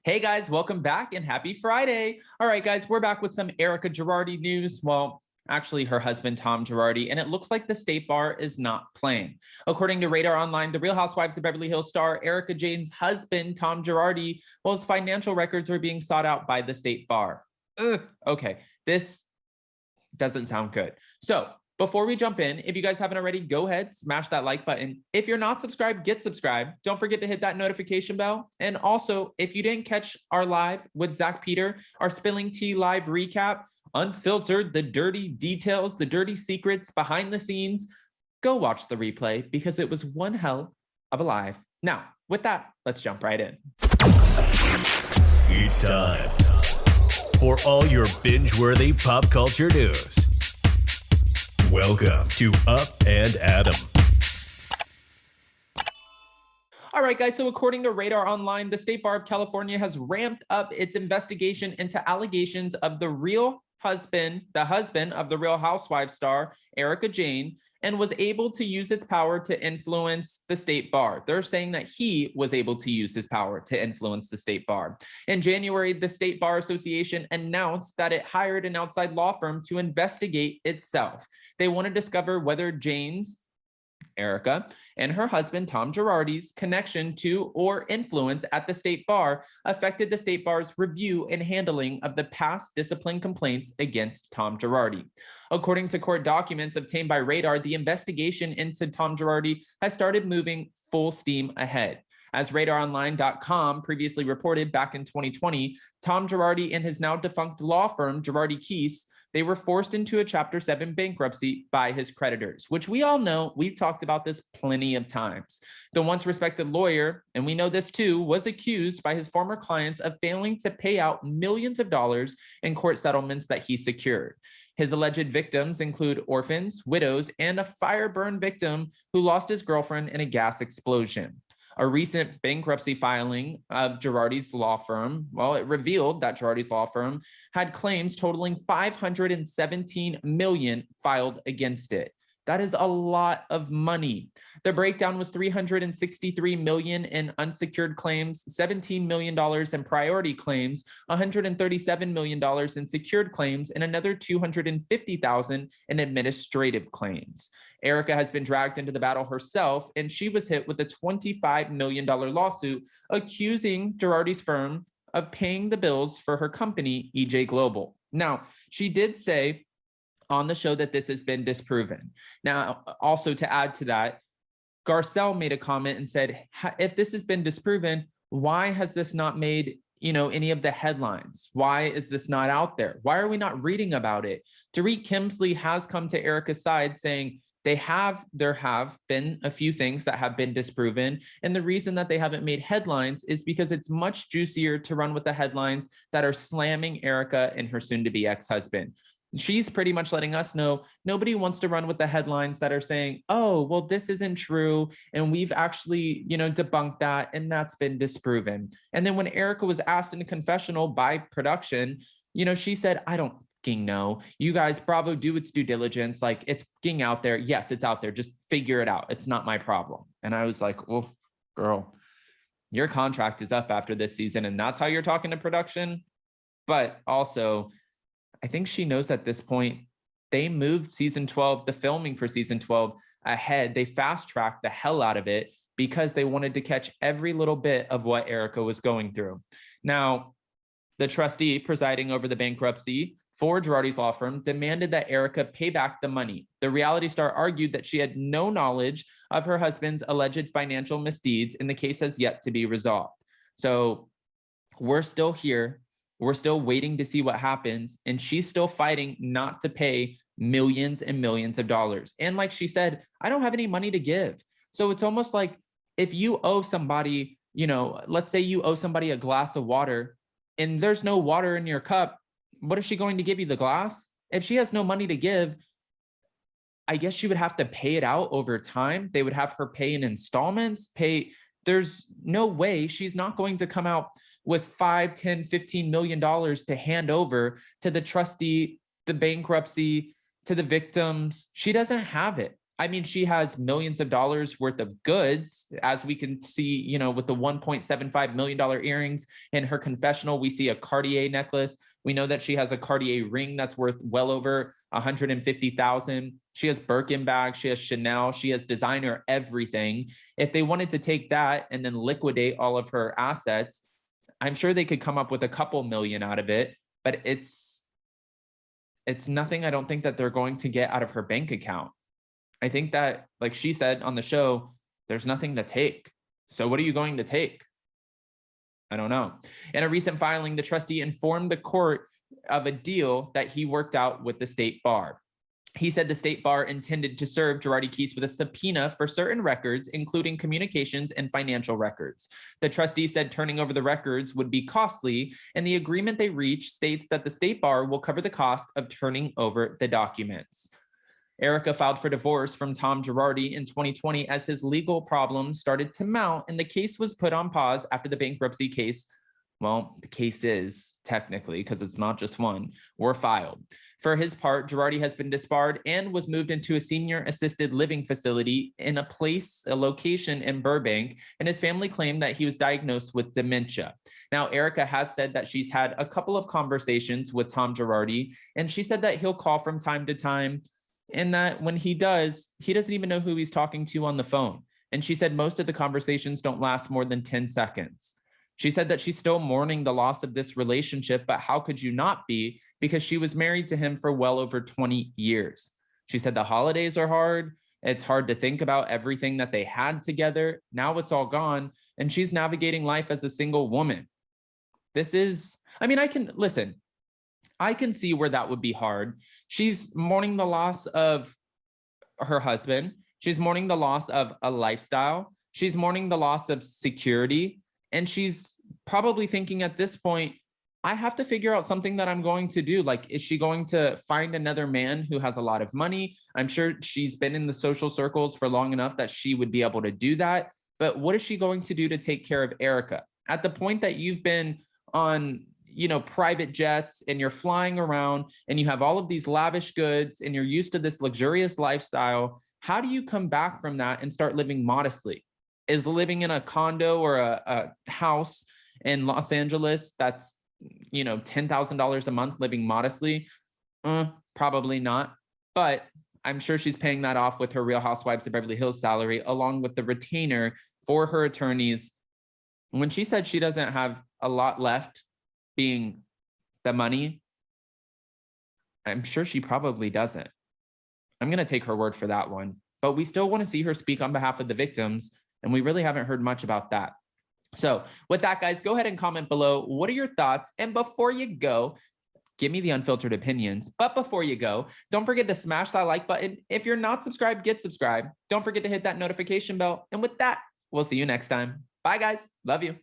Hey guys, welcome back and happy Friday. All right, guys, we're back with some Erika Girardi news. Well, actually her husband, Tom Girardi, and it looks like the State Bar is not playing. According to Radar Online, the Real Housewives of Beverly Hills star Erika Jayne's husband, Tom Girardi, well, his financial records are being sought out by the State Bar. Okay, this doesn't sound good. So before we jump in, if you guys haven't already, go ahead, smash that like button. If you're not subscribed, get subscribed. Don't forget to hit that notification bell. And also, if you didn't catch our live with Zach Peter, our Spilling Tea live recap, unfiltered, the dirty details, the dirty secrets behind the scenes, go watch the replay because it was one hell of a live. Now, with that, let's jump right in. It's time for all your binge-worthy pop culture news. Welcome to Up and Adam. All right, guys, so according to Radar Online, the State Bar of California has ramped up its investigation into allegations of the husband of the Real Housewives star, Erika Jayne, and was able to use its power to influence the State Bar. They're saying that he was able to use his power to influence the State Bar. In January, the State Bar Association announced that it hired an outside law firm to investigate itself. They want to discover whether Jayne's, Erika, and her husband, Tom Girardi's connection to or influence at the State Bar affected the State Bar's review and handling of the past discipline complaints against Tom Girardi. According to court documents obtained by Radar, the investigation into Tom Girardi has started moving full steam ahead. As RadarOnline.com previously reported back in 2020, Tom Girardi and his now defunct law firm, Girardi Keese, they were forced into a Chapter 7 bankruptcy by his creditors, which we all know, we've talked about this plenty of times. The once respected lawyer, and we know this too, was accused by his former clients of failing to pay out millions of dollars in court settlements that he secured. His alleged victims include orphans, widows, and a fire burn victim who lost his girlfriend in a gas explosion. A recent bankruptcy filing of Girardi's law firm, well, it revealed that Girardi's law firm had claims totaling $517 million filed against it. That is a lot of money. The breakdown was $363 million in unsecured claims, $17 million in priority claims, $137 million in secured claims, and another $250,000 in administrative claims. Erika has been dragged into the battle herself, and she was hit with a $25 million lawsuit accusing Girardi's firm of paying the bills for her company, EJ Global. Now, she did say on the show that this has been disproven. Now, also to add to that, Garcelle made a comment and said, if this has been disproven, why has this not made any of the headlines? Why is this not out there? Why are we not reading about it? Tariq Kimsley has come to Erika's side saying there have been a few things that have been disproven. And the reason that they haven't made headlines is because it's much juicier to run with the headlines that are slamming Erika and her soon-to-be ex-husband. She's pretty much letting us know nobody wants to run with the headlines that are saying, oh, well, this isn't true. And we've actually, debunked that. And that's been disproven. And then when Erika was asked in a confessional by production, she said, I don't fucking know. You guys, Bravo, do its due diligence. Like, it's fucking out there. Yes, it's out there. Just figure it out. It's not my problem. And I was like, well, girl, your contract is up after this season. And that's how you're talking to production. But also, I think she knows at this point, they moved season 12, the filming for season 12 ahead. They fast-tracked the hell out of it because they wanted to catch every little bit of what Erika was going through. Now, the trustee presiding over the bankruptcy for Girardi's law firm demanded that Erika pay back the money. The reality star argued that she had no knowledge of her husband's alleged financial misdeeds, and the case has yet to be resolved. So we're still here. We're still waiting to see what happens. And she's still fighting not to pay millions and millions of dollars. And like she said, I don't have any money to give. So it's almost like if you owe somebody, let's say you owe somebody a glass of water and there's no water in your cup, what is she going to give you, the glass? If she has no money to give, I guess she would have to pay it out over time. They would have her pay in installments, There's no way she's not going to come out with $5, $10, $15 million to hand over to the trustee, the bankruptcy, to the victims. She doesn't have it. I mean, she has millions of dollars worth of goods, as we can see, you know, with the $1.75 million earrings in her confessional. We see a Cartier necklace. We know that she has a Cartier ring that's worth well over $150,000. She has Birkin bags. She has Chanel. She has designer everything. If they wanted to take that and then liquidate all of her assets, I'm sure they could come up with a couple million out of it, but it's nothing I don't think that they're going to get out of her bank account. I think that, like she said on the show, there's nothing to take. So what are you going to take? I don't know. In a recent filing, the trustee informed the court of a deal that he worked out with the state bar. He said the state bar intended to serve Girardi Keese with a subpoena for certain records, including communications and financial records. The trustee said turning over the records would be costly, and the agreement they reached states that the state bar will cover the cost of turning over the documents. Erika filed for divorce from Tom Girardi in 2020 as his legal problems started to mount, and the case was put on pause after the bankruptcy case. Well, the case is technically, because it's not just one, were filed. For his part, Girardi has been disbarred and was moved into a senior assisted living facility in a location in Burbank, and his family claimed that he was diagnosed with dementia. Now, Erika has said that she's had a couple of conversations with Tom Girardi, and she said that he'll call from time to time, and that when he does, he doesn't even know who he's talking to on the phone. And she said most of the conversations don't last more than 10 seconds. She said that she's still mourning the loss of this relationship, but how could you not be? Because she was married to him for well over 20 years. She said the holidays are hard. It's hard to think about everything that they had together. Now it's all gone, and she's navigating life as a single woman. This is, I mean, I can see where that would be hard. She's mourning the loss of her husband. She's mourning the loss of a lifestyle. She's mourning the loss of security. And she's probably thinking at this point, I have to figure out something that I'm going to do. Like, is she going to find another man who has a lot of money? I'm sure she's been in the social circles for long enough that she would be able to do that. But what is she going to do to take care of Erika? At the point that you've been on, you know, private jets and you're flying around and you have all of these lavish goods and you're used to this luxurious lifestyle, how do you come back from that and start living modestly? Is living in a condo or a house in Los Angeles that's, you know, $10,000 a month living modestly? Probably not. But I'm sure she's paying that off with her Real Housewives of Beverly Hills salary, along with the retainer for her attorneys. When she said she doesn't have a lot left, being the money, I'm sure she probably doesn't. I'm going to take her word for that one. But we still want to see her speak on behalf of the victims, and we really haven't heard much about that. So with that, guys, go ahead and comment below. What are your thoughts? And before you go, give me the unfiltered opinions. But before you go, don't forget to smash that like button. If you're not subscribed, get subscribed. Don't forget to hit that notification bell. And with that, we'll see you next time. Bye, guys. Love you.